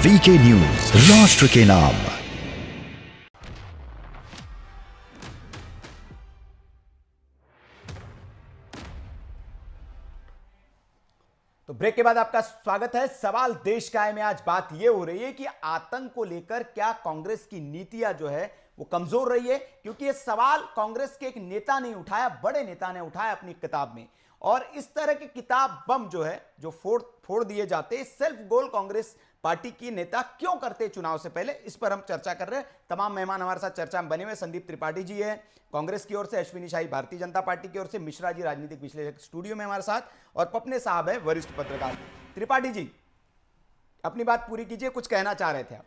VK news, राष्ट्र के नाम। तो ब्रेक के बाद आपका स्वागत है। सवाल देश का है में आज बात यह हो रही है कि आतंक को लेकर क्या कांग्रेस की नीतियां जो है वो कमजोर रही है, क्योंकि ये सवाल कांग्रेस के एक नेता ने उठाया, बड़े नेता ने उठाया अपनी किताब में। और इस तरह की किताब बम जो है जो फोड़ दिए जाते, सेल्फ गोल कांग्रेस पार्टी की नेता क्यों करते चुनाव से पहले, इस पर हम चर्चा कर रहे हैं। तमाम मेहमान हमारे साथ चर्चा में बने हुए। संदीप त्रिपाठी जी है कांग्रेस की ओर से, अश्विनी शाही भारतीय जनता पार्टी की ओर से, मिश्रा जी राजनीतिक विश्लेषक स्टूडियो में हमारे साथ, और पपने साहब है वरिष्ठ पत्रकार। त्रिपाठी जी अपनी बात पूरी कीजिए, कुछ कहना चाह रहे थे आप।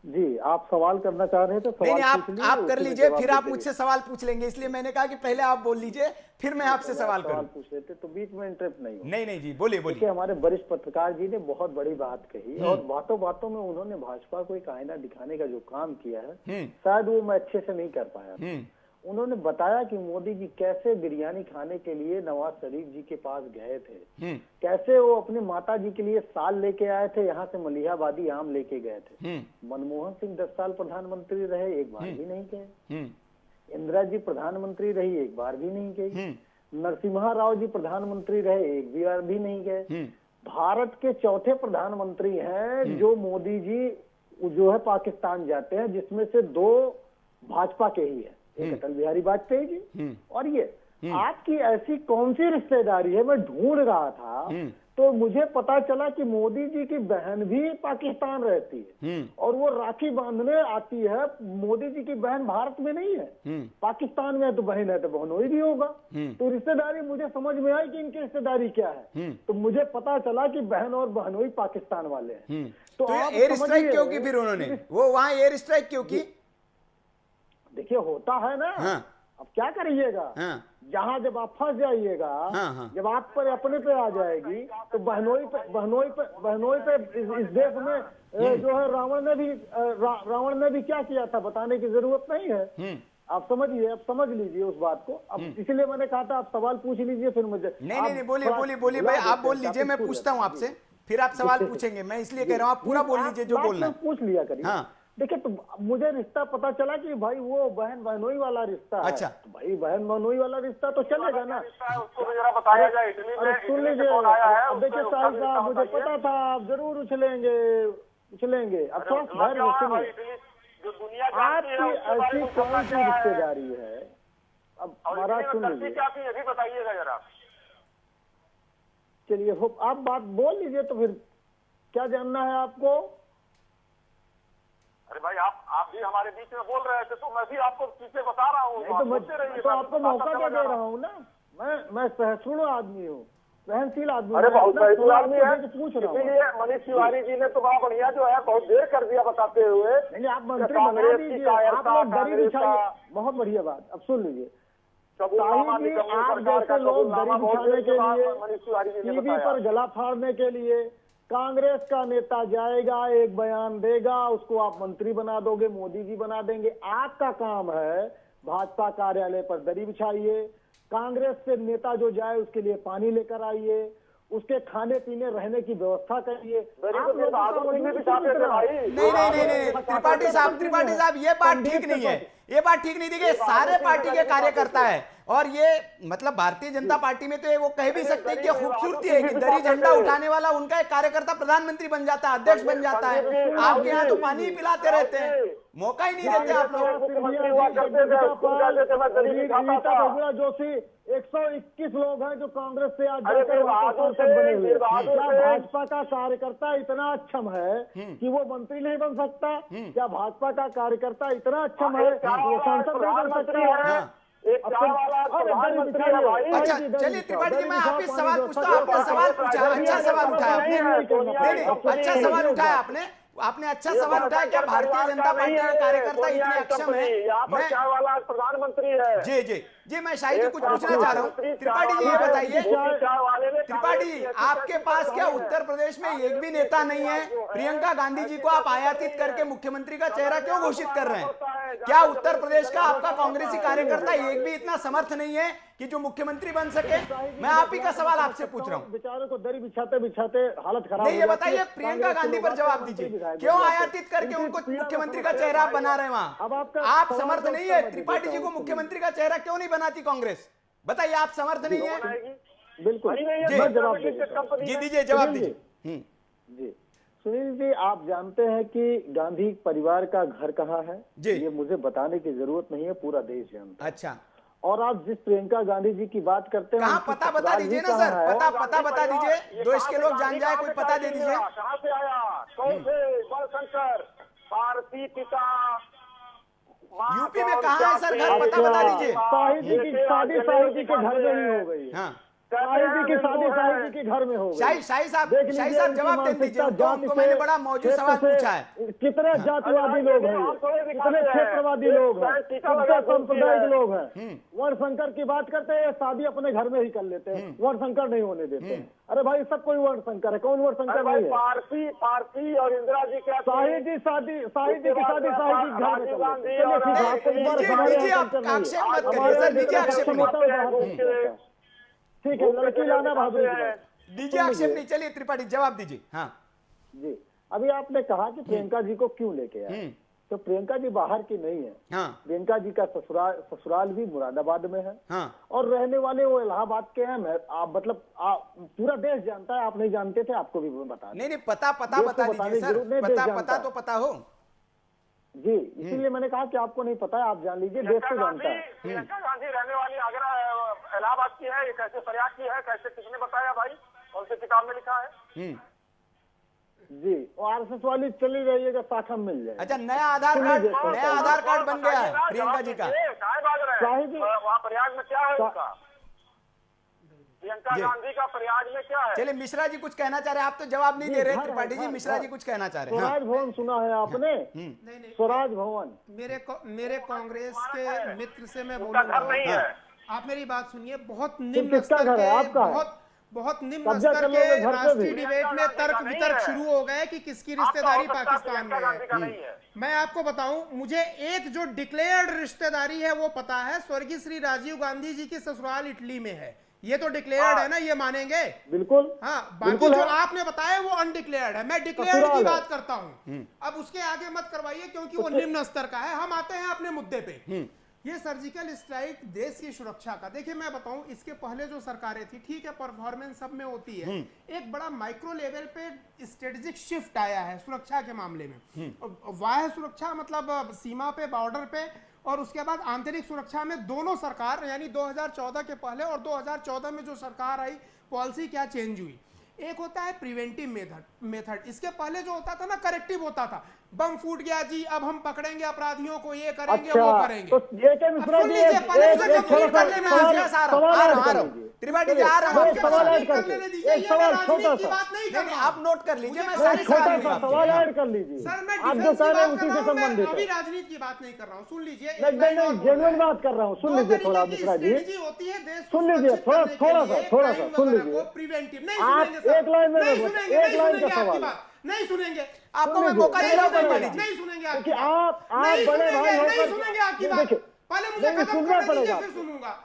जी, आप सवाल करना चाह रहे थे। नहीं, आप कर लीजिए, फिर आप मुझसे सवाल पूछ लेंगे, इसलिए मैंने कहा कि पहले आप बोल लीजिए, फिर मैं आपसे सवाल पूछ रहे थे तो बीच में इंटरप्ट नहीं हो। नहीं जी, बोलिए। हमारे वरिष्ठ पत्रकार जी ने बहुत बड़ी बात कही और बातों बातों में उन्होंने भाजपा को एक आईना दिखाने का जो काम किया है, शायद वो मैं अच्छे से नहीं कर पाया। उन्होंने बताया कि मोदी जी कैसे बिरयानी खाने के लिए नवाज शरीफ जी के पास गए थे, कैसे वो अपने माता जी के लिए साल लेके आए थे, यहाँ से मलिहाबादी आम लेके गए थे। मनमोहन सिंह 10 साल प्रधानमंत्री रहे, एक बार भी नहीं गए। इंदिरा जी प्रधानमंत्री रही, एक बार भी नहीं गई। नरसिम्हा राव जी प्रधानमंत्री रहे, एक बार भी नहीं गए। भारत के चौथे प्रधानमंत्री हैं जो मोदी जी जो है पाकिस्तान जाते हैं, जिसमें से 2 भाजपा के ही है, एक अटल बिहारी वाजपेयी जी और ये। आपकी ऐसी कौन सी रिश्तेदारी है, मैं ढूंढ रहा था तो मुझे पता चला कि मोदी जी की बहन भी पाकिस्तान रहती है और वो राखी बांधने आती है। मोदी जी की बहन भारत में नहीं है, पाकिस्तान में है, तो बहन है तो बहनोई भी होगा। तो रिश्तेदारी मुझे समझ में आई कि इनकी रिश्तेदारी क्या है, तो मुझे पता चला कि बहन और बहनोई पाकिस्तान वाले हैं। तो एयर स्ट्राइक क्यों की फिर उन्होंने, वो वहां एयर स्ट्राइक क्यों की? देखिए होता है ना। अब क्या करिएगा, जहाँ जब आप फंस जाइएगा, जब आप पर अपने पे आ जाएगी तो बहनोई पे इस देश में जो है रावण ने भी क्या किया था बताने की जरूरत नहीं है। आप समझिए, अब समझ लीजिए उस बात को। अब इसलिए मैंने कहा था आप सवाल पूछ लीजिए, फिर मुझे नहीं बोलिए भाई, आप बोल लीजिए, मैं पूछता हूँ आपसे, फिर आप सवाल पूछेंगे। मैं इसलिए कह रहा हूँ आप पूरा बोल लीजिए जो बोलना है, पूछ लिया करिए। देखिए, तो मुझे रिश्ता पता चला कि भाई वो बहन बहनोई वाला रिश्ता है। अच्छा, तो भाई बहन बहनोई वाला रिश्ता तो चलेगा ना। उसको भी जरा बताया जाए। इटली में सुन लीजिए, देखिए साहब साहब, मुझे पता था आप जरूर उछलेंगे। अब थोड़ा धैर्य सुनिए, आपकी ऐसी कौन सी रिश्तेदारी है? अब महाराज सुन लीजिए, बताइएगा जरा। चलिए आप बात बोल लीजिए, तो फिर क्या जानना है आपको? अरे भाई आप भी हमारे बीच में बोल रहे थे, तो मैं भी आपको चीजें बता रहा हूँ। तो आपको मौका दे रहा हूँ ना। मैं सहिष्णु आदमी हूँ, सहनशील आदमी। अरे बहुत सहिष्णु आदमी है, पूछ रहा हूँ। इसलिए मनीष तिवारी जी ने तो बड़ा बढ़िया जो है बहुत देर कर दिया बताते हुए। नहीं, आप मंत्री बना दीजिए, आप लोग दरी बिछाइए। बहुत बढ़िया बात। अब सुन लीजिए, आप जैसे लोग दरी बिछाने के लिए, टीवी पर गला फाड़ने के लिए कांग्रेस का नेता जाएगा, एक बयान देगा, उसको आप मंत्री बना दोगे, मोदी जी बना देंगे। आपका काम है भाजपा कार्यालय पर दरी बिछाइए, कांग्रेस से नेता जो जाए उसके लिए पानी लेकर आइए, उसके खाने पीने रहने की व्यवस्था करिए। नहीं, त्रिपाठी साहब ये बात ठीक नहीं है, ये बात ठीक नहीं। देखिए, सारे पार्टी के कार्यकर्ता है, और ये मतलब भारतीय जनता पार्टी में तो वो कह भी सकते हैं कि खूबसूरती है कि दरी झंडा उठाने वाला उनका एक कार्यकर्ता प्रधानमंत्री बन जाता है, अध्यक्ष बन जाता है। आपके यहाँ तो पानी ही पिलाते रहते हैं, मौका ही नहीं देते आप लोग। जोशी 121 लोग हैं जो कांग्रेस से आज सांसद बने हुए। क्या भाजपा का कार्यकर्ता इतना अक्षम है कि वो मंत्री नहीं बन सकता? क्या भाजपा का कार्यकर्ता इतना अक्षम है कि वो सांसद नहीं बन सकता है? अच्छा चलिए त्रिपाठी जी, मैं आपसे सवाल पूछता हूँ। आपने सवाल पूछा, अच्छा सवाल उठाया आपने, अच्छा सवाल उठाया आपने अच्छा सवाल उठाया। क्या भारतीय जनता पार्टी के कार्यकर्ता इतने अक्षम है? मैं प्रधानमंत्री है। जी मैं शाही जी कुछ पूछना चाह रहा हूँ। त्रिपाठी जी ये बताइए, त्रिपाठी जी आपके पास क्या उत्तर प्रदेश में एक भी नेता नहीं है? प्रियंका गांधी जी को आप आयातित करके मुख्यमंत्री का चेहरा क्यों घोषित कर रहे हैं? क्या उत्तर प्रदेश का आपका कांग्रेसी कार्यकर्ता एक भी इतना समर्थ नहीं है कि जो मुख्यमंत्री बन सके? मैं आप ही का सवाल आपसे पूछ रहा हूँ। बेचारों को दरी बिछाते बिछाते हालत खराब नहीं, ये हो जाती बताइए है। प्रियंका कांग्रेस के गांधी लोग पर आते जवाब हैं, दीजिए, मंत्री विधायक क्यों बन जाते हैं। आयातित करके इनकी उनको पीड़ा मुख्यमंत्री को का चेहरा आप बना रहे हैं अब वहां? आपका आप सवाल समर्थ का नहीं उत्तर है? मैं त्रिपाठी जी देता को हूं, मुख्यमंत्री का चेहरा क्यों नहीं बनाती कांग्रेस? बताइए, आप समर्थ नहीं है? बिल्कुल जी। मैं जवाब दे देता हूं। जी दीजिए, जवाब सुनील दीजिए। जी सुनील जी, आप जानते हैं कि गांधी परिवार का घर कहाँ है? जी। ये मुझे बताने की जरूरत नहीं है, पूरा देश जानता है। अच्छा, और आप जिस प्रियंका गांधी जी की बात करते हैं, कहाँ उनकी पता बता ससुराल दीजिए भी ना कहाँ सर, है? पता बता दीजिए, देश के लोग जान जाए, कोई पता दे दीजिए। कहाँ से आया, कौन से बलशंकर, भारती पिता, यूपी में कहाँ है सर घर, पता बता दीजिए। शाहिद जी की शादी शाहिद जी के घर में ही हो गई है। हाँ, शाहिद जी की शादी शाहिद जी के घर में हो गई। शाही साहब देख लीजिए शाही साहब उनकी जवाब दे मानसिकता दीजिए उनको, जाति उनको से, मैंने बड़ा मौजूद क्षेत्र सवाल से, पूछा है। कितने जातिवादी लोग हैं, कितने क्षेत्रवादी लोग हैं, कितने सांप्रदायिक लोग हैं। वर्णशंकर की बात करते हैं, शादी अपने घर में ही कर लेते हैं, वर्णशंकर नहीं होने देते हैं। अरे भाई, सब कोई वर्णशंकर है, कौन वर्णशंकर नहीं है? पारसी और इंदिरा जी क्या शाहिद जी की शादी शाहिद जी घर में कर लेते हैं। चलिए ठीक है, आपको दीजिए, बार हमारे दीजिए, यहाँ आप संकर नहीं है। आक्षेप मत करिए हमारे सर, यहाँ दीजिए आक्षेप क्षमता बाहर नहीं करता। ठीक है, लड़की लाना बहादुरी की बात। दीजिए आक्षेप नहीं। चलिए त्रिपाठी जवाब दीजिए। हाँ जी, अभी आपने कहा कि प्रियंका जी को क्यों लेके आए, तो प्रियंका जी बाहर की नहीं है। हाँ प्रियंका जी का ससुराल भी मुरादाबाद में है, हाँ, और रहने वाले वो इलाहाबाद के हैं। आप मतलब पूरा देश जानता है, आप नहीं जानते थे, आपको भी बता दें। नहीं पता देश को बता बताने दीजिए की सर, जरूरत नहीं, देश पता जानता तो है। पता हो। जी, इसीलिए मैंने कहा कि आपको नहीं पता है, आप जान लीजिए, देश को जानता है। प्रियंका गांधी रहने वाली आगरा इलाहाबाद की है, ये कैसे प्रयाग की है, कैसे किसने बताया भाई, कौन सी किताब में लिखा है? जी, और आरएसएस वाली चली रहिएगा, शाखा मिल जाए। अच्छा, नया आधार कार्ड बन गया है प्रियंका जी का। शाहिद जी, वहाँ प्रयाग में क्या है उसका? प्रियंका जी। गांधी का प्रयाग में क्या है? चलिए मिश्रा जी कुछ कहना चाह रहे हैं, आप तो जवाब नहीं दे रहे। घर है, त्रिपाठी जी, घर, मिश्रा घर। जी कुछ कहना चाह रहे हैं। हाँ। स्वराज भवन सुना है आपने? नहीं स्वराज भवन। मेरे कांग्रेस के मित्र से मैं उनका घर नहीं बोलूंगा, है। आप मेरी बात सुनिए। बहुत निम्न किसका स्तर घर है? के, आपका है? बहुत निम्न कब्जा स्तर कर लोगे के घर पे राष्ट्रीय भी? डिबेट में तर्क नहीं वितर्क है। शुरू हो गए कि किसकी रिश्तेदारी पाकिस्तान में है। नहीं है। मैं आपको बताऊं, मुझे एक जो डिक्लेयर्ड रिश्तेदारी है वो पता है, स्वर्गीय श्री राजीव गांधी जी की ससुराल इटली में है। ये तो डिक्लेयर्ड है ना, ये मानेंगे? बिल्कुल। हाँ, बाकी बिल्कुल जो है। आपने बताया वो अनडिक्लेयर्ड है। मैं डिक्लेयर्ड ससुराल की है। बात करता हूं। अब उसके आगे मत करवाइए, क्योंकि वो निम्न स्तर का है। हम आते हैं अपने मुद्दे पे। ये सर्जिकल स्ट्राइक देश की सुरक्षा का, देखिए मैं बताऊं, इसके पहले जो सरकारें थी, ठीक है, परफॉर्मेंस सब में होती है, एक बड़ा माइक्रो लेवल पे स्ट्रेटेजिक शिफ्ट आया है सुरक्षा के मामले में। बाह्य सुरक्षा मतलब सीमा पे, बॉर्डर पे, और उसके बाद आंतरिक सुरक्षा में दोनों सरकार, यानी 2014 के पहले और 2014 में जो सरकार आई, पॉलिसी क्या चेंज हुई। एक होता है प्रिवेंटिव मेथड, इसके पहले जो होता था ना, करेक्टिव होता था। बम फूट गया जी, अब हम पकड़ेंगे अपराधियों को, ये करेंगे, वो करेंगे। तो ये क्या मिश्रा सुन जी, लीजिए, पहले एक से कंप्लीट कर लेना है। सवाल ऐड कर लीजिए। त्रिपाठी जी आ रहा हूं, एक सवाल ऐड कर करके, लेने दीजिए, एक ये सवाल मैं छोटा राजनीति की सा, बात नहीं कर नहीं रहा हूं। आप नोट कर लीजिए, मैं मुझे सारी छोटा सवाल सा सवाल ऐड कर लीजिए। सर, मैं आप डिफेंस जो की कह रहे हैं बात कर उसी रहा से हूं, मैं संबंधित अभी है। राजनीति की बात नहीं कर रहा हूं। सुन लीजिए, एक नहीं लाइन नहीं, और बोल जेन्युइन रहे हैं। बात कर रहा हूँ, सुन दो लीजिए तरीके थोड़ा की मिश्रा जी, स्ट्रेटजी होती है देश को सुन लीजिए, सुरक्षित करने के थोड़ा लिए, सा, थोड़ा सा, क्राइम सुन वगैरह लीजिए। को प्रिवेंटिव। नहीं आप सुनेंगे सर, एक लाइन में नहीं बोलो, सुनेंगे, एक नहीं लाइन का सुनेंगे आपकी सवाल। बात, नहीं सुनेंगे आपको मैं सुन मौका लीजिए, दे रहा हूं नहीं त्रिपाठी जी। नहीं सुनेंगे आपकी क्योंकि बात। आप नहीं बड़े सुनेंगे, भाई नहीं होकर सुनेंगे आपकी बात। देखिए, पहले मुझे नहीं, खत्म सुनना करने पड़ेगा दीजिए, फिर सुनूंगा।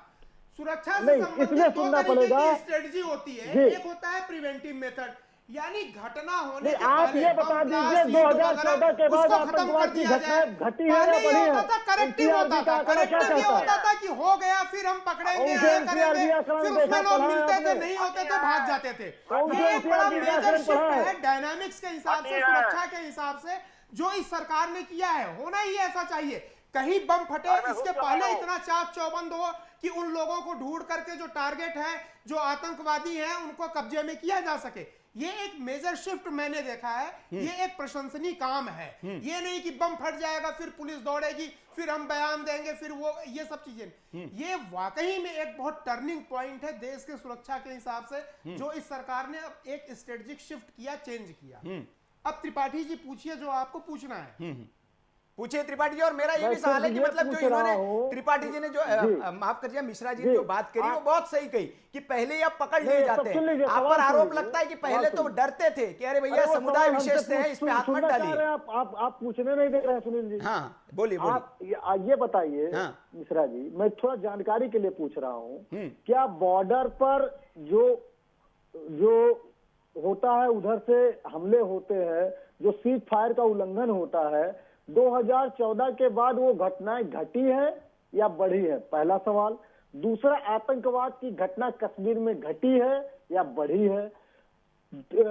सुरक्षा से नहीं, संबंधित इसलिए दो सुनना तरीके पड़ेगा। की स्ट्रेटजी होती है। जी। एक होता है प्रिवेंटिव मेथड, यानी घटना होने नहीं, के आप पहले ये बता बम दीजिए, ब्लास्ट, 2014 के बाद उसको खत्म आतंकवाद कर की दिया जाए। घटनाएं घटी है या पहले ये बढ़ी होता है? था, करेक्टिव NCR होता का था। आंकड़ा क्या करेक्टिव ये कहता है? होता था कि हो गया, फिर हम पकड़ेंगे, कौन ये से NCR करेंगे, व्याकरण फिर देखा, उसमें लोग पढ़ा है मिलते थे, आपने? नहीं होते थे, भाग जाते थे। कौन से ये एक बड़ा NCR मेजर व्याकरण शिफ्ट पढ़ा है? है डायनामिक्स के हिसाब से, सुरक्षा के हिसाब से, जो इस सरकार ने किया है। होना ही ऐसा चाहिए। कहीं बम फटे, इसके पहले इतना चाक चौबंद हो कि उन लोगों को ढूंढ करके जो टारगेट है, जो आतंकवादी हैं, उनको कब्जे में किया जा सके। ये एक मेजर शिफ्ट मैंने देखा है। ये एक प्रशंसनीय काम है। ये नहीं कि बम फट जाएगा, फिर पुलिस दौड़ेगी, फिर हम बयान देंगे, फिर वो, ये सब चीजें। ये वाकई में एक बहुत टर्निंग पॉइंट है देश के सुरक्षा के हिसाब से, जो इस सरकार ने अब एक स्ट्रेटेजिक शिफ्ट किया, चेंज किया। अब त्रिपाठी जी पूछिए जो आपको पूछना है। पूछिए त्रिपाठी जी। और मेरा ये मैं भी सवाल है कि ये मतलब जो पूछ इन्होंने रहा हूं- त्रिपाठी जी ने जो माफ करिए मिश्रा जी ने जी। जो बात करी वो बहुत सही कही कि पहले ही आप पकड़ लिए नहीं, जाते सब सुन लीजिए, हैं। आप सवाल पर सुन आरोप लीजिए, लगता है कि सवाल पहले तो सुन डरते थे कि अरे भैया अरे वो समुदाय सवाल विशेष हमसे से है, इस पे हाथ मत सुनना चाह डालिए। रहे हैं आप पूछने नहीं दे रहे हैं सुनील जी। हाँ बोलिए बोलिए। आप ये बताइए हाँ। मिश्रा जी, मैं थोड़ा जानकारी के लिए पूछ रहा हूँ, क्या बॉर्डर पर जो होता है उधर से हमले होते हैं, जो सीज फायर का उल्लंघन होता है, 2014 के बाद वो घटनाएं घटी है या बढ़ी है? पहला सवाल। दूसरा, आतंकवाद की घटना कश्मीर में घटी है या बढ़ी है?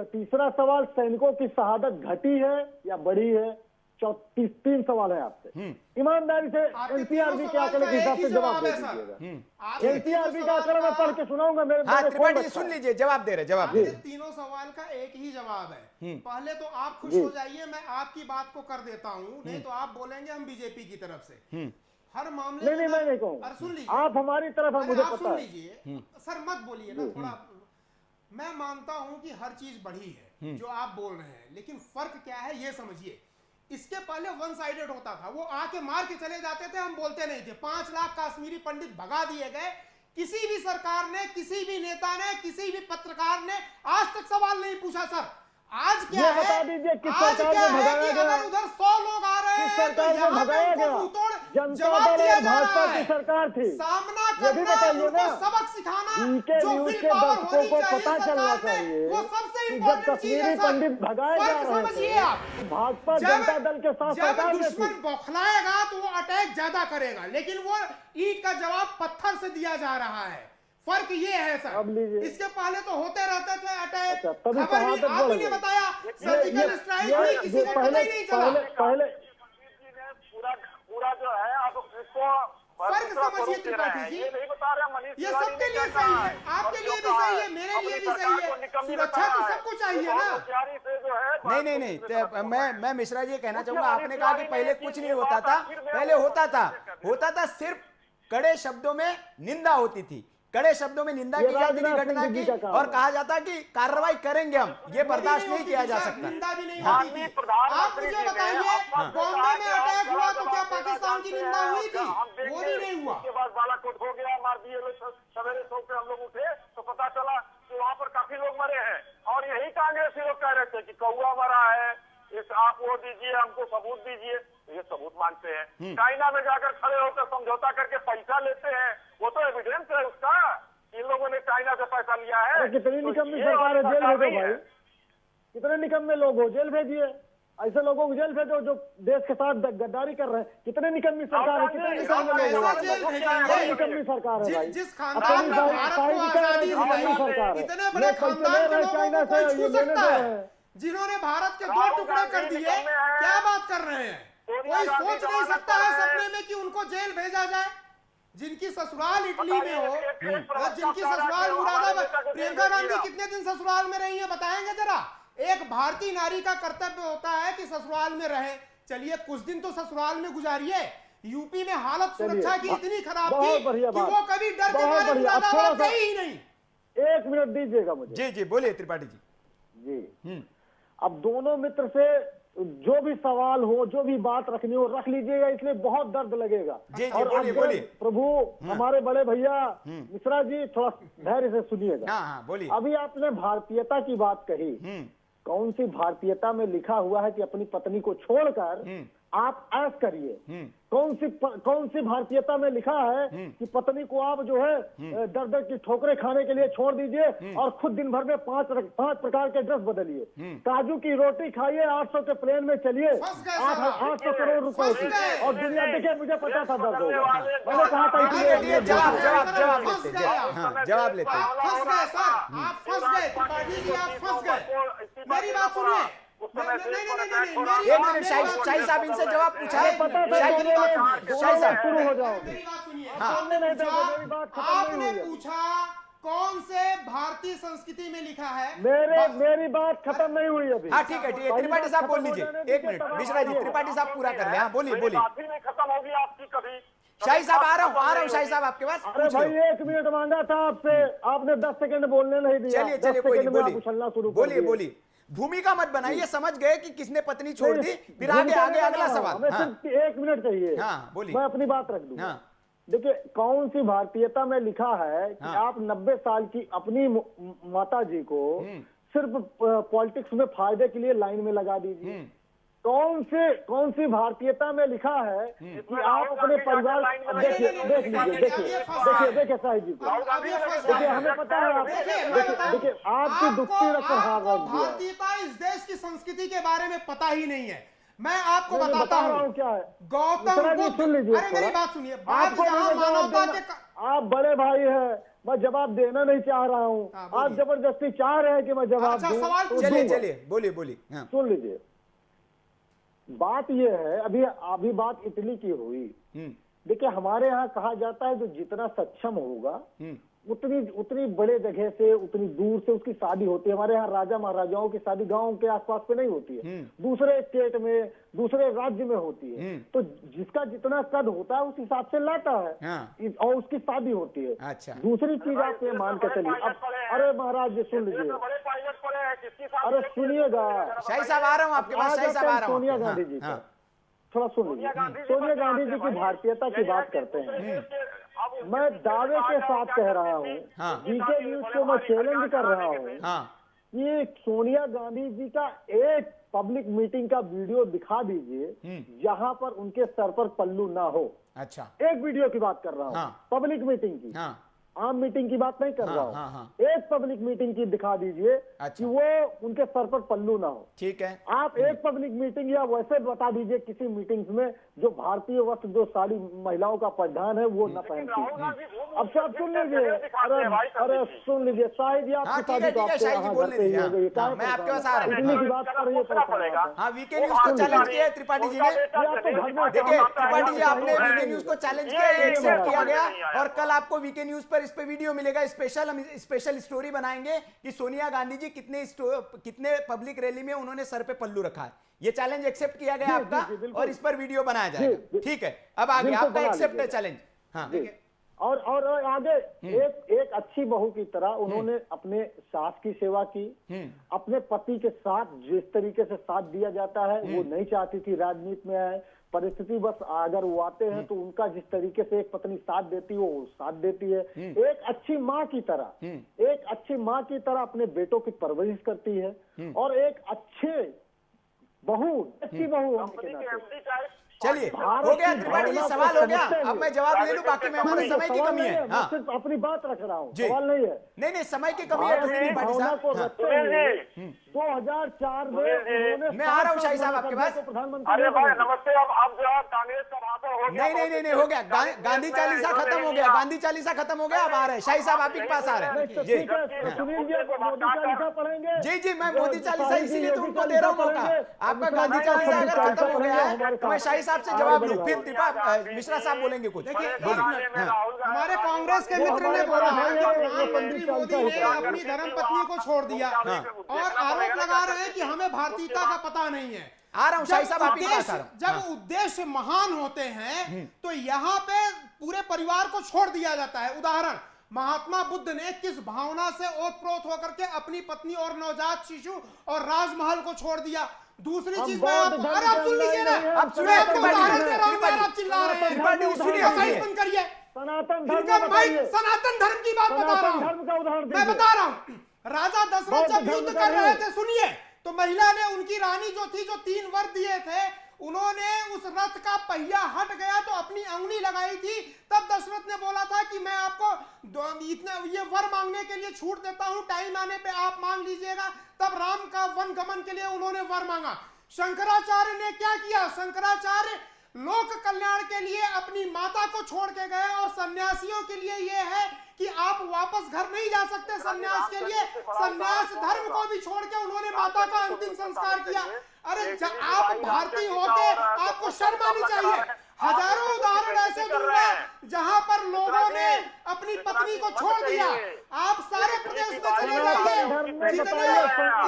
तीसरा सवाल, सैनिकों की शहादत घटी है या बढ़ी है? तीन सवाल है आपसे, ईमानदारी से एनसीआरबी के आंकड़े के हिसाब से जवाब दे दीजिएगा। एनसीआरबी का आंकड़ा मैं पढ़ के सुनाऊंगा। मेरे हाँ त्रिपाठी जी सुन लीजिए, जवाब दे रहे जवाब दे आपके रहे। तीनों सवाल का एक ही जवाब है। पहले तो आप खुश हो जाइए, मैं आपकी बात को कर देता हूँ, नहीं तो आप बोलेंगे हम बीजेपी की तरफ से हर मामले नहीं, मैं नहीं कहूँगा। अरे सुन लीजिए, आप हमारी तरफ है, मुझे आप पता सुन है। लीजिए सर, मत बोलिए ना थोड़ा। मैं मानता हूं कि हर चीज बढ़ी है जो आप बोल रहे हैं, लेकिन फर्क क्या है ये समझिए। इसके पहले वन साइडेड होता था, वो आके मार के चले जाते थे, हम बोलते नहीं थे। 5 लाख कश्मीरी पंडित भगा दिए गए। किसी भी सरकार ने, किसी भी नेता ने, किसी भी पत्रकार ने आज तक सवाल नहीं पूछा सर आज क्या ये है, बता दीजिए किस आज सरकार क्या में है भगाया कि गया? अगर उधर 100 लोग आ रहे किस हैं तो सरकार में यहाँ पे भगाया उनको गया? मुंहतोड़ जनता जवाब दल दिया और जा रहा भाजपा की है। सरकार थी। सामना ये भी करना, बताइए उनको ना। सबक सिखाना, इनके जो न्यूज़ विल के पावर दर्शकों होनी को चाहिए पता चलना सरकार में, चाहिए वो सबसे कि जब इम्पोर्टेंट चीज है कश्मीरी सर। पंडित भगाए जा फर्क रहे समझिए थे, आप। भाजपा जनता दल के साथ जब सरकार में थी। दुश्मन बौखलाएगा तो वो अटैक ज्यादा करेगा, लेकिन वो ईंट का जवाब पत्थर से दिया जा रहा है। फर्क ये है सर। अब लीजिए। इसके पहले तो होते रहते थे अटैक, अच्छा, तभी खबर नहीं, शहादत आपने बढ़ नहीं गई। बताया सर्जिकल स्ट्राइक हुई, किसी को पता ही नहीं चला। पहले पूरा जो है अब इसको फर्क समझिए त्रिपाठी जी, ये नहीं बता रहे मनीष ये तिवारी सबके ने लिए क्या सही कहा है, आपके लिए भी सही है, मेरे लिए भी सही है। सुरक्षा तो सबको चाहिए ना। नहीं नहीं नहीं, मैं मिश्रा जी कहना चाहूंगा, आपने कहा कि पहले कुछ नहीं होता था, पहले होता था सिर्फ कड़े शब्दों में निंदा होती थी, कड़े शब्दों में निंदा की जाती थी घटना की, और कहा जाता कि कार्रवाई करेंगे हम, ये बर्दाश्त नहीं किया जा सकता। निंदा भी नहीं हाँ। होती थी। आप मुझे बताइए, बॉम्बे में अटैक हुआ तो क्या पाकिस्तान की निंदा हुई थी? वो भी नहीं हुआ। उसके बाद बालाकोट हो गया, मार दिए लोग, सवेरे सो के हम लोग उठे तो पता चला कि वहाँ पर काफी लोग मरे हैं, और यही कांग्रेसी लोग कह रहे थे कि कौआ मरा है, इस आप वो दीजिए, हमको सबूत दीजिए। ये सबूत मांगते हैं, चाइना में जाकर खड़े होकर समझौता करके पैसा लेते हैं, वो तो एविडेंस है उसका, इन लोगों ने चाइना से पैसा लिया है। कितनी निकम्मी सरकार है, जेल भेजो भाई। कितने निकम्मे लोग हो, जेल भेजिए। ऐसे लोगों को जेल भेजो जो देश के साथ गद्दारी कर रहे हैं। कितने निकम्मी सरकार है, कितने निकम्मे लोग कैसा जेल भेजेंगे? हैं। निकम्मी सरकार है भाई। जिस खानदान ने भारत को आजादी दिलाई, इतने बड़े खानदान के लोगों को कोई छू सकता है, जिन्होंने भारत के 2 टुकड़े कर दिए, क्या बात कर रहे हैं? कोई सोच नहीं सकता है सपने में कि उनको जेल भेजा जाए। जिनकी ससुराल इटली में हो, जिनकी ससुराल मुरादाबाद, प्रियंका गांधी कितने दिन ससुराल में रही है बताएंगे जरा? एक भारतीय नारी का कर्तव्य होता है कि ससुराल में रहे। चलिए कुछ दिन तो ससुराल में गुजारिए। यूपी में हालत सुरक्षा की इतनी खराब थी कि वो कभी डर के मारे मुरादाबाद गई ही नहीं। 1 मिनट दीजिएगा मुझे। जी जी बोलिए त्रिपाठी जी। जी, अब दोनों मित्र से जो भी सवाल हो, जो भी बात रखनी हो रख लीजिएगा, इसलिए बहुत दर्द लगेगा। जी, और बोलिए, अब बोलिए। प्रभु हमारे बड़े भैया मिश्रा जी थोड़ा धैर्य से सुनिएगा। हाँ बोलिए। अभी आपने भारतीयता की बात कही, कौन सी भारतीयता में लिखा हुआ है कि अपनी पत्नी को छोड़कर आप ऐश करिए? कौन सी भारतीयता में लिखा है कि पत्नी को आप जो है दर दर की ठोकरें खाने के लिए छोड़ दीजिए और खुद दिन भर में 5 प्रकार के ड्रेस बदलिए, काजू की रोटी खाइए, 800 के प्लेन में चलिए, 800 करोड़ रुपए की, और दुनिया देखिए, मुझे पता था दर्द होगा, मैंने कहा था इसलिए। जवाब लेते हैं। आप फंस गए सर, आप फंस गए त्रिपाठी जी, आप फंस गए। मेरी बात सुनिए। एक मिनट शाही साहब, इनसे जवाब पूछा है। पता था शाही साहब शुरू हो जाओ। मेरी बात सुनिए। हाँ। आपने पूछा कौन से भारतीय संस्कृति में लिखा है? मेरी बात खत्म नहीं हुई अभी। हाँ ठीक है त्रिपाठी साहब बोल लीजिए। 1 मिनट मिश्रा जी, त्रिपाठी साहब पूरा कर ले। हाँ बोलिए बोलिए। बात ही नहीं खत्म होगी आपकी कभी। शाही साहब आ रहा हूँ शाही साहब आपके पास। अरे भाई 1 मिनट मांगा था आपसे, आपने 10 सेकंड बोलने नहीं दिया। चलिए कोई नहीं, उछलना शुरू बोलिए बोलिए। भूमिका मत बनाइए, समझ गए कि किसने पत्नी छोड़ दी, फिर आगे आगे अगला सवाल। हमें हाँ, सिर्फ 1 मिनट चाहिए। हाँ, बोलिए। मैं अपनी बात रख दूंगा। हाँ, देखिए, कौन सी भारतीयता में लिखा है कि हाँ। आप 90 साल की अपनी माता जी को सिर्फ पॉलिटिक्स में फायदे के लिए लाइन में लगा दीजिए? कौन सी भारतीयता में लिखा है कि आप अपने परिवार, देखिए साहिब जी को, देखिए हमें पता है आप, देखिए आपकी दुखती रख हार रख दिया। भारतीयता इस देश की संस्कृति के बारे में पता ही नहीं है। मैं आपको बताता हूँ क्या है। गौतम बुद्ध, सुन लीजिए, अरे मेरी बात सुनिए, आपको आप बड़े भाई हैं, मैं जवाब देना नहीं चाह रहा हूँ, आप जबरदस्ती चाह रहे हैं कि मैं जवाब दूं। सवाल तो चलिए दूंगा। चलिए, बोलिए। हाँ, सुन लीजिए, बात यह है, अभी बात इटली की हुई। देखिए, हमारे यहाँ कहा जाता है जो जितना सक्षम होगा उतनी बड़े जगह से, उतनी दूर से उसकी शादी होती है। हमारे यहाँ राजा महाराजाओं की शादी गांव के आसपास पे नहीं होती है, दूसरे स्टेट में, दूसरे राज्य में होती है। तो जिसका जितना कद होता है उस हिसाब से लाता है। हाँ। और उसकी शादी होती है। अच्छा। दूसरी चीज आप ये मान कर चलिए, अरे महाराज जी सुन लीजिए, अरे सुनिएगा, शाही साहब आ रहा हूँ आपके पास, शाही साहब आ रहा हूँ। सोनिया गांधी जी का थोड़ा सुन लीजिए। सोनिया गांधी जी की भारतीयता की बात करते हैं, मैं दावे के साथ कह रहा हूँ, जीके न्यूज को मैं चैलेंज कर रहा हूँ कि सोनिया गांधी जी का एक पब्लिक मीटिंग का वीडियो दिखा दीजिए जहां पर उनके सर पर पल्लू ना हो। अच्छा, एक वीडियो की बात कर रहा हूँ, पब्लिक मीटिंग की, आम मीटिंग की बात नहीं कर रहा हूँ। एक पब्लिक मीटिंग की दिखा दीजिए कि वो उनके सर पर पल्लू ना हो। ठीक है। आप एक पब्लिक मीटिंग या वैसे बता दीजिए किसी मीटिंग्स में जो भारतीय वस्त्र, जो साड़ी महिलाओं का परिधान है वो न पहनती। अब सब सुन लीजिए, अरे सुन लीजिए शायद आपकी शादी तो आपके यहाँ घर पे ही हो गई, मैं आपके पास आ रहा हूँ। इतनी की बात कर रही है। हाँ, वीके न्यूज को चैलेंज किया है त्रिपाठी जी ने। देखिए त्रिपाठी जी, आपने वीके न्यूज को चैलेंज किया, एक्सेप्ट किया गया, और कल आपको वीके न्यूज पर इस पे वीडियो मिलेगा स्पेशल। हम स्पेशल स्टोरी बनाएंगे कि सोनिया गांधी जी कितने पब्लिक रैली में उन्होंने सर पे पल्लू रखा है। ये चैलेंज एक्सेप्ट किया गया आपका, और इस पर वीडियो बनाया जाएगा। ठीक है, अब आगे आपका एक्सेप्ट है चैलेंज। हाँ, और आगे एक अच्छी बहू की तरह उन्होंने अपने सास की सेवा की, अपने पति के साथ जिस तरीके से साथ दिया जाता है वो नहीं चाहती थी राजनीति में आए, परिस्थिति बस अगर वो आते हैं तो उनका जिस तरीके से एक पत्नी साथ देती है वो साथ देती है। एक अच्छी माँ की तरह अपने बेटों की परवरिश करती है, और एक अच्छी बहू होने के नाते। चलिए, हो गया त्रिपाठी जी, सवाल हो गया। अब मैं जवाब ले लूं, बाकी में हमारे समय की कमी है। हाँ, सिर्फ अपनी बात रख रहा हूँ, सवाल नहीं है। नहीं, समय की कमी है थोड़ी। त्रिपाठी साहब 2004 में मैं आ रहा हूँ शाही साहब आपके पास। प्रधानमंत्री। अरे भाई नमस्ते, अब जो है कांग्रेस का भाषण हो गया। नहीं, हो गया। गांधी चालीसा खत्म हो गया, गांधी चालीसा खत्म हो गया। अब आ रहे हैं शाही साहब, आप ही के पास आ रहे हैं जी। सुनील जी मोदी चालीसा पढ़ेंगे। जी, मैं मोदी चालीसा इसीलिए तो उनको दे रहा हूँ मौका। आपका गांधी चालीसा अगर खत्म हो गया है तो मैं शाही साहब से जवाब लूं, फिर मिश्रा साहब बोलेंगे कुछ। हमारे कांग्रेस के मित्र ने बोला है कि प्रधानमंत्री मोदी ने अपनी धर्मपत्नी को छोड़ दिया, और आरोप लगा रहे हैं कि हमें भारतीयता का पता नहीं है। आ रहा हूं शाही साहब, आप ही के पास आ रहा हूं। जब उद्देश्य महान होते हैं तो यहाँ पे पूरे परिवार को छोड़ दिया जाता है। उदाहरण, महात्मा बुद्ध ने किस भावना से ओतप्रोत होकर के अपनी पत्नी और नवजात शिशु और राजमहल को छोड़ दिया। दूसरी चीज मैं आप सुन लीजिए ना, अब सुनिए, आप चिल्ला रहे हैं, बंद करिए। सनातन धर्म की बात बता रहा हूं, मैं बता रहा हूं। राजा दशरथ जब युद्ध कर रहे थे, सुनिए, तो महिला ने, उनकी रानी जो थी, जो 3 वर दिए थे, उन्होंने उस रथ का पहिया हट गया तो अपनी अंगुली लगाई थी। तब दशरथ ने बोला था कि मैं आपको इतना ये वर मांगने के लिए छूट देता हूं, टाइम आने पे आप मांग लीजिएगा। तब राम का वन गमन के लिए उन्होंने वर मांगा। शंकराचार्य ने क्या किया? शंकराचार्य लोक कल्याण के लिए अपनी माता को छोड़ के गए, और सन्यासियों के लिए यह है कि आप वापस घर नहीं जा सकते सन्यास के लिए। सन्यास धर्म को भी छोड़ के उन्होंने माता का अंतिम संस्कार किया। अरे आप भारतीय होके आपको शर्म आनी चाहिए। हजारों उदाहरण ऐसे दूंगा जहां पर लोगों ने अपनी पत्नी को छोड़ दिया। आप सारे प्रदेश में चले जाइए, जितने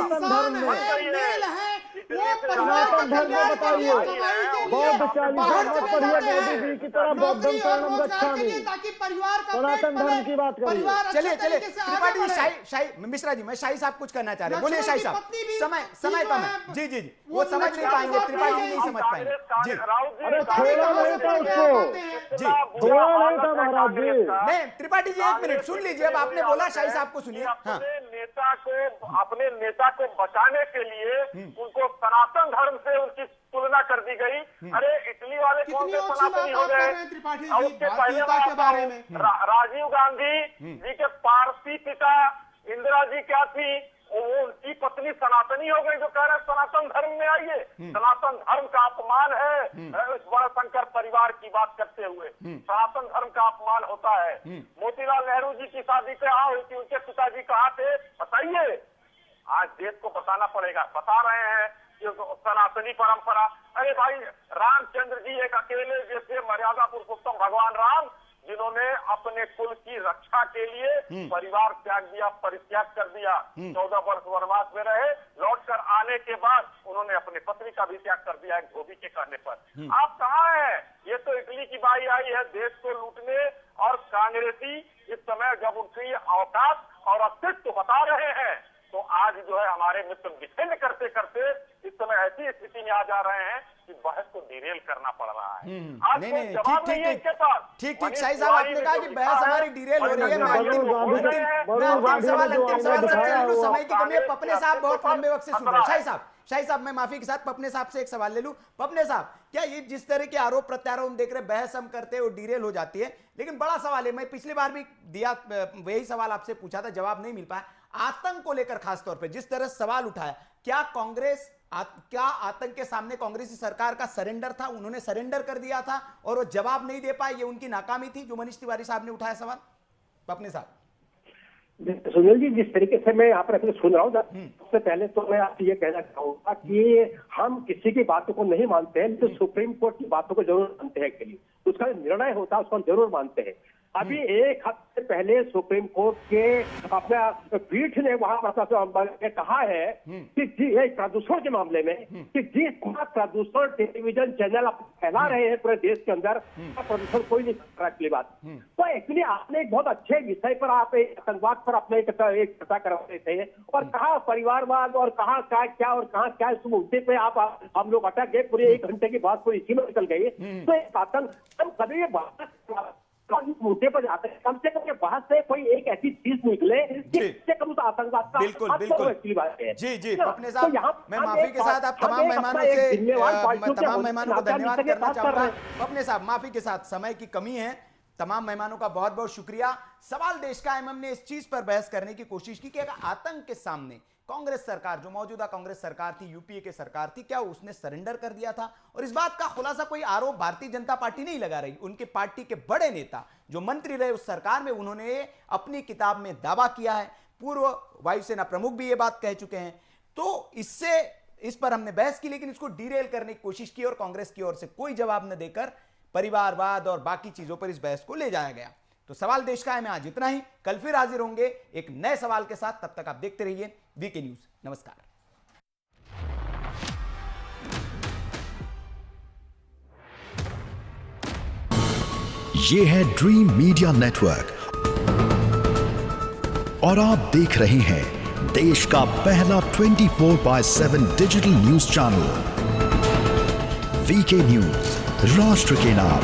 इंसान हैं, मेल हैं, दिल्ली से परिवार का सनातन धर्म कल्याण के लिए, बताइए। कमाई के लिए बौद्ध चालीसा बाहर मत चले पढ़िए जाते मोदी हैं, जी की तरह बौद्धम नौकरी और शरणम रोजगार के लिए, गच्छामि। ताकि परिवार का सनातन पेट धर्म पले, की बात करिए। परिवार अच्छे चलिए चलिए तरीके से आगे त्रिपाठी जी, बढ़े। शाही मिश्रा जी, मैं शाही साहब कुछ करना चाह रहे हैं, बोलिए लक्ष्मण शाही की साहब। पत्नी भी समय जो कम है, है। जी वो वो समझ नहीं लक्ष्मण पाएंगे, की त्रिपाठी जी पत्नी नहीं समझ पाएंगे। जी राहुल जी अरे कभी छोड़ो कहाँ नहीं से था पढ़ के उसको। आते हैं? जी छोड़ो नहीं था महाराज जी। नहीं त्रिपाठी जी, एक मिनट सुन लीजिए, अब आपने बोला शाही साहब को सुनिए। हाँ अपने नेता को बचाने के लिए उनको सनातन धर्म से उनकी तुलना कर दी गई। अरे इटली वाले कौन कितनी से अच्छी सनातनी बात हो आप कर गए? रहे हैं त्रिपाठी और जी, उसके पहले भारतीयता के बारे में। राजीव गांधी जी के पारसी पिता इंदिरा जी क्या थी, वो उनकी पत्नी सनातनी हो गई, जो कह रहे हैं सनातन धर्म में आइए। सनातन धर्म का अपमान है इस बड़ा शंकर परिवार की बात करते हुए। सनातन धर्म का अपमान होता है। मोतीलाल नेहरू जी की शादी कहाँ हुई थी, उनके पिताजी कहाँ थे, बताइए। आज देश को बताना पड़ेगा, बता रहे हैं कि सनातनी परंपरा। अरे भाई, रामचंद्र जी एक अकेले जैसे मर्यादा पुरुषोत्तम भगवान राम, जिन्होंने अपने कुल की रक्षा के लिए परिवार त्याग दिया, परित्याग कर दिया, 14 वर्ष वनवास में रहे, लौट कर आने के बाद उन्होंने अपने पत्नी का भी त्याग कर दिया एक धोबी के कहने पर। आप कहाँ हैं? ये तो इटली की बाई आई है देश को लूटने, और कांग्रेसी इस समय जब उनकी औकात और अस्तित्व बता रहे हैं, तो आज जो है हमारे मित्र डिफेंड करते करते इस समय ऐसी स्थिति में आ जा रहे हैं कि बहस को डिरेल करना पड़ रहा है। आज नहीं कोई नहीं, जवाब नहीं है इसके पास। ठीक शाही साहब, आपने कहा कि बहस हमारी डिरेल हो रही है। मैं अंतिम सवाल सबसे लूं, समय की कमी है। पपने साहब बहुत लंबे वक्त से सुन रहे हैं। शाही साहब मैं माफी के साथ पपने साहब से एक सवाल ले लूं। पपने साहब, क्या ये जिस तरह के आरोप प्रत्यारोप हम देख रहे हैं, बहस हम करते हैं वो डिरेल हो जाती है, लेकिन बड़ा सवाल है, मैं पिछली बार भी दिया वही सवाल आपसे पूछा था, जवाब नहीं मिल पाया। आतंक को लेकर खासतौर पे जिस तरह सवाल उठाया, क्या कांग्रेस क्या आतंक के सामने कांग्रेसी सरकार का सरेंडर था, उन्होंने सरेंडर कर दिया था और वो जवाब नहीं दे पाए, ये उनकी नाकामी थी, जो मनीष तिवारी साहब ने उठाया सवाल? पपने साहब। सुनील जी, जिस तरीके से मैं यहाँ पर सुन रहा हूँ, सबसे पहले तो मैं आपसे ये कहना चाहूंगा कि हम किसी की बातों को नहीं मानते हैं, तो सुप्रीम कोर्ट की बातों को जरूर मानते हैं, के लिए उसका निर्णय होता है उसको हम जरूर मानते हैं। अभी एक हफ्ते पहले सुप्रीम कोर्ट के अपना पीठ ने वहां कहा है कि जी प्रदूषण के मामले में कि जिस प्रदूषण टेलीविजन चैनल फैला रहे हैं पूरे देश के अंदर, प्रदूषण कोई नहीं कर रहा बात। तो एक्चुअली आपने एक बहुत अच्छे विषय पर आप आतंकवाद पर अपने एक चर्चा कर रहे थे, और कहा परिवारवाद और कहा क्या और कहा क्या, इस मुद्दे पे आप हम लोग अटक गए, पूरे 1 घंटे की बात पूरी इसी में निकल गई। तो एक आतंक हम कभी मुद्दे पर जाते हैं, कम से कम बहस से कोई एक ऐसी चीज निकले जिससे कम तो आतंकवाद का बिल्कुल एक्चुअली बात है। जी पपने साहब, मैं माफी के साथ आप तमाम मेहमानों को धन्यवाद करना चाहूंगा। पपने साहब, माफी के साथ समय की कमी है, तमाम मेहमानों का बहुत बहुत शुक्रिया। सवाल देश का एमएम ने इस चीज पर बहस करने की कोशिश की कि अगर आतंक के सामने कांग्रेस सरकार, जो मौजूदा कांग्रेस सरकार थी, यूपीए की सरकार थी, क्या उसने सरेंडर कर दिया था? और इस बात का खुलासा कोई आरोप भारतीय जनता पार्टी नहीं लगा रही, उनके पार्टी के बड़े नेता जो मंत्री रहे उस सरकार में, उन्होंने अपनी किताब में दावा किया है। पूर्व वायुसेना प्रमुख भी ये बात कह चुके हैं। तो इस पर हमने बहस की, लेकिन इसको डिरेल करने की कोशिश की और कांग्रेस की ओर से कोई जवाब न देकर परिवारवाद और बाकी चीजों पर इस बहस को ले जाया गया। तो सवाल देश का है में आज इतना ही। कल फिर हाजिर होंगे एक नए सवाल के साथ, तब तक आप देखते रहिए वीके न्यूज। नमस्कार। ये है ड्रीम मीडिया नेटवर्क और आप देख रहे हैं देश का पहला 24/7 digital news channel VK news, राष्ट्र के नाम।